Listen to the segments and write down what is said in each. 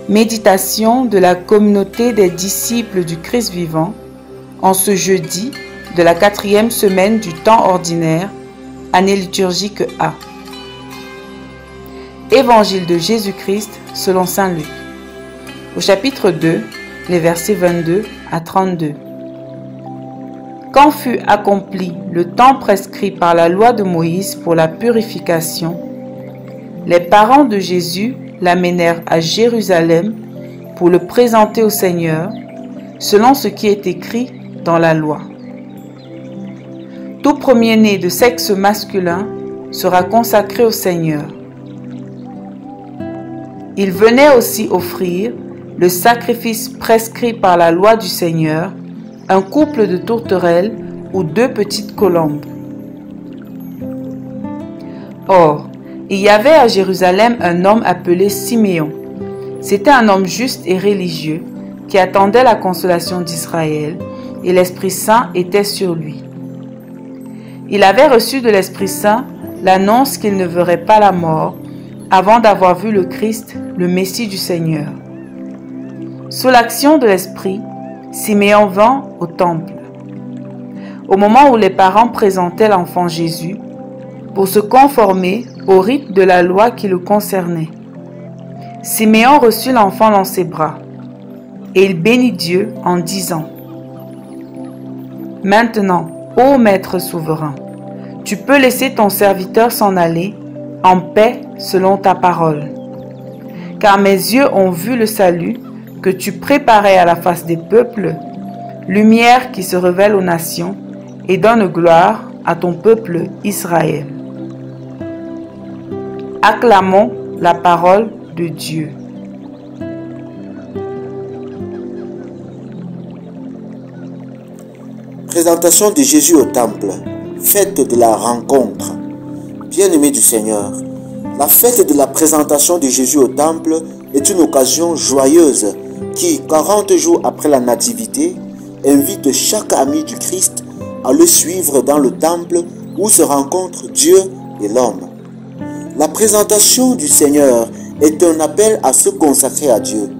Méditation de la communauté des disciples du Christ vivant en ce jeudi de la 4e semaine du temps ordinaire, année liturgique A. Évangile de Jésus-Christ selon saint Luc. Au chapitre 2, les versets 22 à 32. Quand fut accompli le temps prescrit par la loi de Moïse pour la purification, les parents de Jésus l'amenèrent à Jérusalem pour le présenter au Seigneur, selon ce qui est écrit dans la loi. Tout premier-né de sexe masculin sera consacré au Seigneur. Il venait aussi offrir le sacrifice prescrit par la loi du Seigneur, un couple de tourterelles ou 2 petites colombes. Or, il y avait à Jérusalem un homme appelé Siméon. C'était un homme juste et religieux qui attendait la consolation d'Israël, et l'Esprit Saint était sur lui. Il avait reçu de l'Esprit Saint l'annonce qu'il ne verrait pas la mort avant d'avoir vu le Christ, le Messie du Seigneur. Sous l'action de l'Esprit, Siméon vint au temple. Au moment où les parents présentaient l'enfant Jésus, pour se conformer au rite de la loi qui le concernait, Siméon reçut l'enfant dans ses bras, et il bénit Dieu en disant : « Maintenant, ô Maître souverain, tu peux laisser ton serviteur s'en aller en paix selon ta parole. Car mes yeux ont vu le salut que tu préparais à la face des peuples, lumière qui se révèle aux nations et donne gloire à ton peuple Israël. » Acclamons la parole de Dieu. Présentation de Jésus au temple, fête de la rencontre. Bien-aimés du Seigneur, la fête de la présentation de Jésus au temple est une occasion joyeuse qui, 40 jours après la nativité, invite chaque ami du Christ à le suivre dans le temple où se rencontrent Dieu et l'homme. La présentation du Seigneur est un appel à se consacrer à Dieu.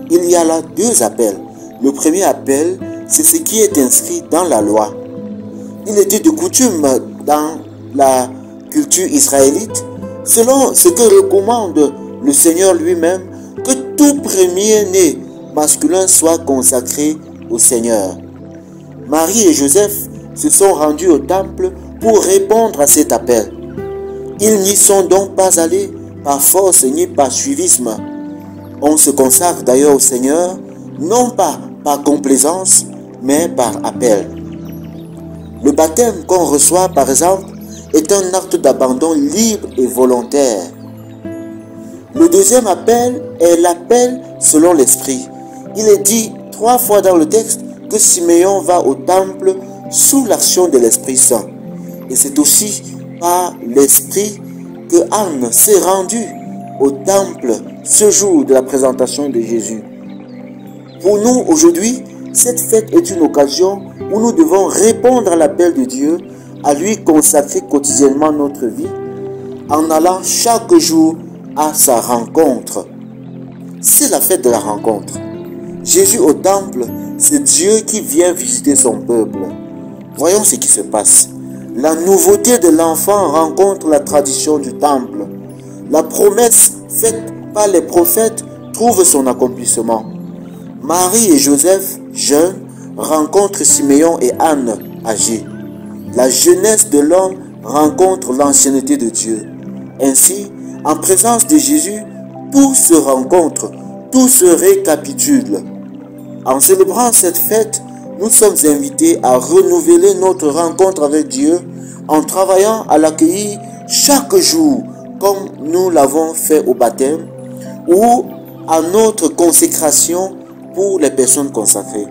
Il y a là 2 appels. Le premier appel, c'est ce qui est inscrit dans la loi. Il était de coutume dans la culture israélite, selon ce que recommande le Seigneur lui-même, que tout premier-né masculin soit consacré au Seigneur. Marie et Joseph se sont rendus au temple pour répondre à cet appel. Ils n'y sont donc pas allés par force ni par suivisme. On se consacre d'ailleurs au Seigneur, non pas par complaisance, mais par appel. Le baptême qu'on reçoit, par exemple, est un acte d'abandon libre et volontaire. Le deuxième appel est l'appel selon l'Esprit. Il est dit 3 fois dans le texte que Siméon va au temple sous l'action de l'Esprit Saint. Et c'est aussi par l'Esprit que Anne s'est rendue au temple ce jour de la présentation de Jésus. Pour nous, aujourd'hui, cette fête est une occasion où nous devons répondre à l'appel de Dieu, à lui consacrer quotidiennement notre vie, en allant chaque jour à sa rencontre. C'est la fête de la rencontre. Jésus au temple, c'est Dieu qui vient visiter son peuple. Voyons ce qui se passe. La nouveauté de l'enfant rencontre la tradition du temple. La promesse faite par les prophètes trouve son accomplissement. Marie et Joseph, jeunes, rencontrent Siméon et Anne, âgés. La jeunesse de l'homme rencontre l'ancienneté de Dieu. Ainsi, en présence de Jésus, tout se rencontre, tout se récapitule. En célébrant cette fête, nous sommes invités à renouveler notre rencontre avec Dieu en travaillant à l'accueillir chaque jour, comme nous l'avons fait au baptême, ou à notre consécration pour les personnes consacrées.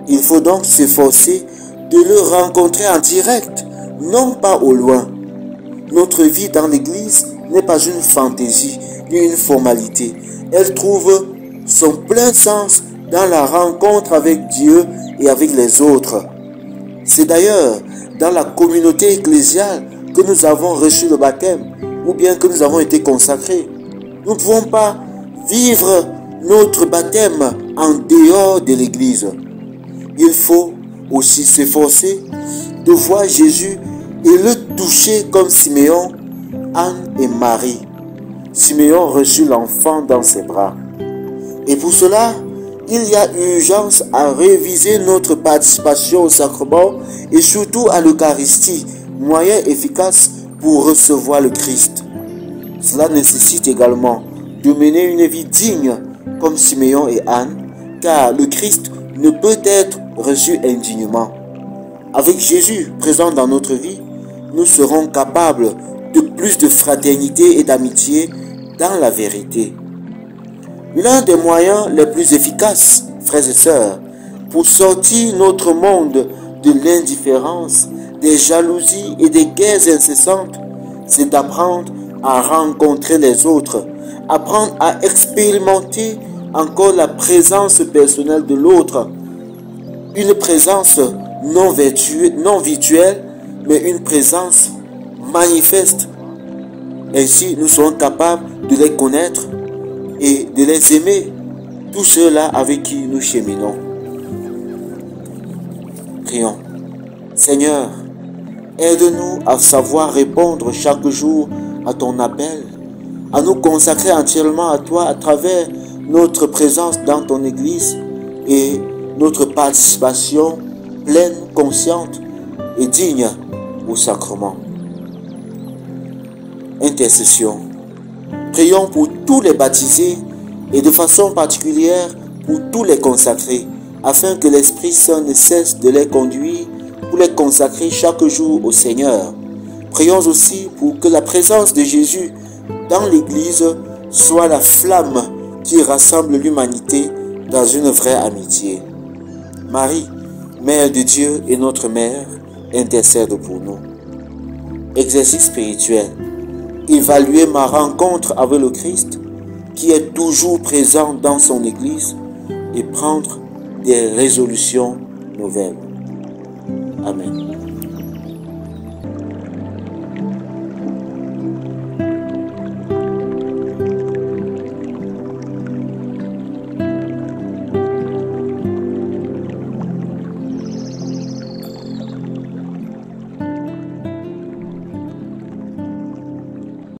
Il faut donc s'efforcer de le rencontrer en direct, non pas au loin. Notre vie dans l'Église n'est pas une fantaisie ni une formalité. Elle trouve son plein sens dans la rencontre avec Dieu et avec les autres. C'est d'ailleurs dans la communauté ecclésiale que nous avons reçu le baptême ou bien que nous avons été consacrés. Nous ne pouvons pas vivre notre baptême en dehors de l'Église. Il faut aussi s'efforcer de voir Jésus et le toucher comme Siméon, Anne et Marie. Siméon reçut l'enfant dans ses bras. Et pour cela, il y a urgence à réviser notre participation au sacrement et surtout à l'Eucharistie, moyen efficace pour recevoir le Christ. Cela nécessite également de mener une vie digne comme Siméon et Anne, car le Christ ne peut être reçu indignement. Avec Jésus présent dans notre vie, nous serons capables de plus de fraternité et d'amitié dans la vérité. L'un des moyens les plus efficaces, frères et sœurs, pour sortir notre monde de l'indifférence, des jalousies et des guerres incessantes, c'est d'apprendre à rencontrer les autres, apprendre à expérimenter encore la présence personnelle de l'autre, une présence non virtuelle, mais une présence manifeste. Ainsi, nous serons capables de les connaître et de les aimer, tous ceux-là avec qui nous cheminons. Prions. Seigneur, aide-nous à savoir répondre chaque jour à ton appel, à nous consacrer entièrement à toi à travers notre présence dans ton Église et notre participation pleine, consciente et digne au sacrement. Intercession. Prions pour tous les baptisés et de façon particulière pour tous les consacrés, afin que l'Esprit Saint ne cesse de les conduire pour les consacrer chaque jour au Seigneur. Prions aussi pour que la présence de Jésus dans l'Église soit la flamme qui rassemble l'humanité dans une vraie amitié. Marie, Mère de Dieu et notre Mère, intercède pour nous. Exercice spirituel. Évaluer ma rencontre avec le Christ, qui est toujours présent dans son Église, et prendre des résolutions nouvelles. Amen.